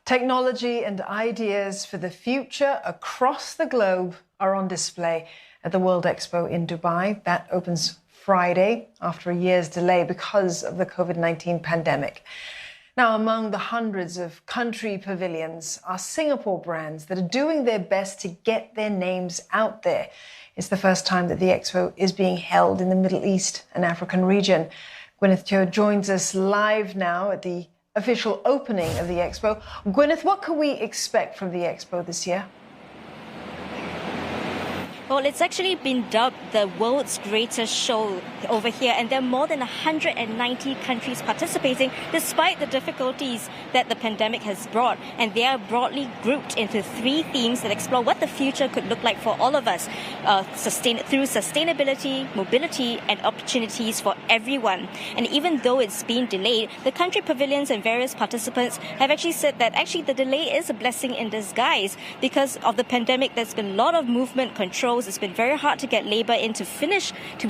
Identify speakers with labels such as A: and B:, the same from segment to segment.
A: Technology and ideas for the future across the globe are on display at the World Expo in Dubai. That opens Friday after a year's delay because of the COVID-19 pandemic. Now, among the hundreds of country pavilions are Singapore brands that are doing their best to get their names out there. It's the first time that the Expo is being held in the Middle East and African region. Gwyneth Cho joins us live now at the official opening of the Expo. Gwyneth, what can we expect from the Expo this year?
B: Well, it's actually been dubbed the world's greatest show over here, and there are more than 190 countries participating despite the difficulties that the pandemic has brought. And they are broadly grouped into three themes that explore what the future could look like for all of us, through sustainability, mobility, and opportunities for everyone. And even though it's been delayed, the country pavilions and various participants have actually said that the delay is a blessing in disguise. Because of the pandemic, there's been a lot of movement control. It's been very hard to get labor in to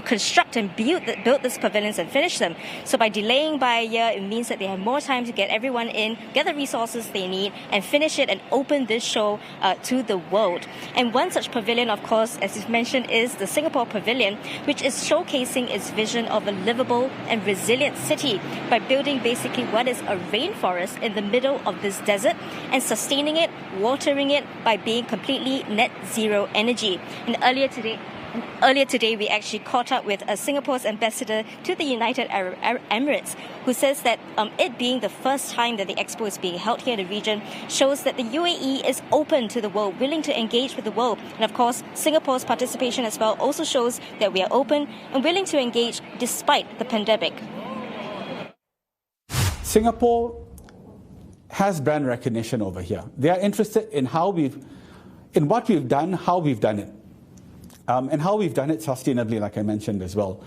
B: construct and build these pavilions and finish them. So by delaying by a year, it means that they have more time to get everyone in, get the resources they need, and finish it and open this show to the world. And one such pavilion, of course, as you've mentioned, is the Singapore Pavilion, which is showcasing its vision of a livable and resilient city by building basically what is a rainforest in the middle of this desert and sustaining it, watering it by being completely net zero energy. And earlier today, we actually caught up with Singapore's ambassador to the United Arab Emirates, who says that it being the first time that the Expo is being held here in the region shows that the UAE is open to the world, willing to engage with the world. And of course, Singapore's participation as well also shows that we are open and willing to engage despite the pandemic.
C: Singapore has brand recognition over here. They are interested in what we've done, how we've done it. And how we've done it sustainably, like I mentioned as well.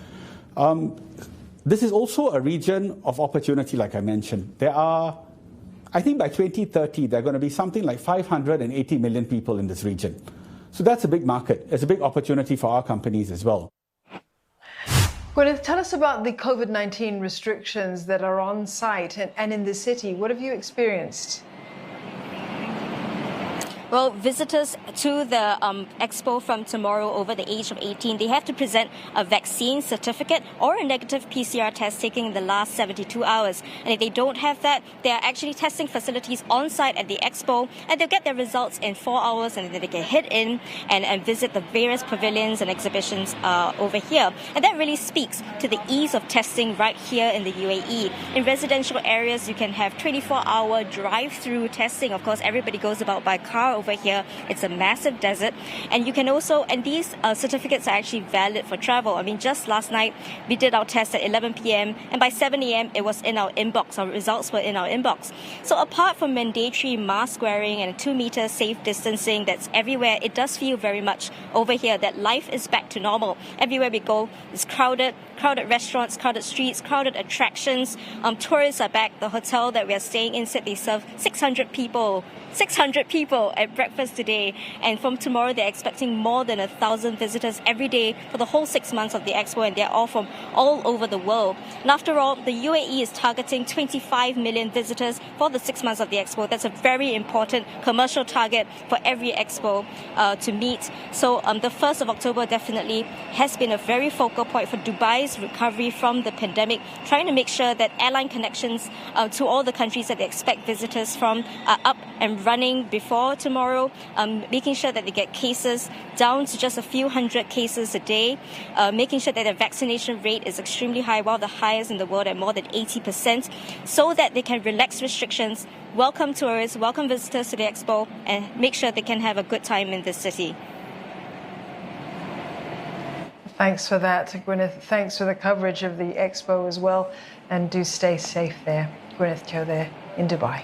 C: This is also a region of opportunity, like I mentioned. There are, I think by 2030, there are going to be something like 580 million people in this region. So that's a big market. It's a big opportunity for our companies as well.
A: Gwyneth, tell us about the COVID-19 restrictions that are on site and in the city. What have you experienced?
B: Well, visitors to the Expo from tomorrow over the age of 18, they have to present a vaccine certificate or a negative PCR test taken in the last 72 hours. And if they don't have that, there are actually testing facilities on site at the Expo, and they'll get their results in 4 hours, and then they can head in and visit the various pavilions and exhibitions over here. And that really speaks to the ease of testing right here in the UAE. In residential areas, you can have 24-hour drive-through testing. Of course, everybody goes about by car over here. It's a massive desert, and you can also, and these certificates are actually valid for travel. I mean, just last night we did our test at 11 p.m. and by 7 a.m. it was in our inbox. Our results were in our inbox. So apart from mandatory mask wearing and 2-meter safe distancing that's everywhere, it does feel very much over here that life is back to normal. Everywhere we go, it's crowded restaurants, crowded streets, crowded attractions. Tourists are back. The hotel that we are staying in said they serve 600 people at breakfast today. And from tomorrow, they're expecting more than 1,000 visitors every day for the whole 6 months of the Expo, and they're all from all over the world. And after all, the UAE is targeting 25 million visitors for the 6 months of the Expo. That's a very important commercial target for every Expo to meet. So the 1st of October definitely has been a very focal point for Dubai's recovery from the pandemic, trying to make sure that airline connections to all the countries that they expect visitors from are up and running before tomorrow, making sure that they get cases down to just a few hundred cases a day, making sure that the vaccination rate is extremely high, one of the highest in the world at more than 80%, so that they can relax restrictions, welcome tourists, welcome visitors to the Expo, and make sure they can have a good time in this city.
A: Thanks for that, Gwyneth. Thanks for the coverage of the Expo as well. And do stay safe there. Gwyneth Cho there in Dubai.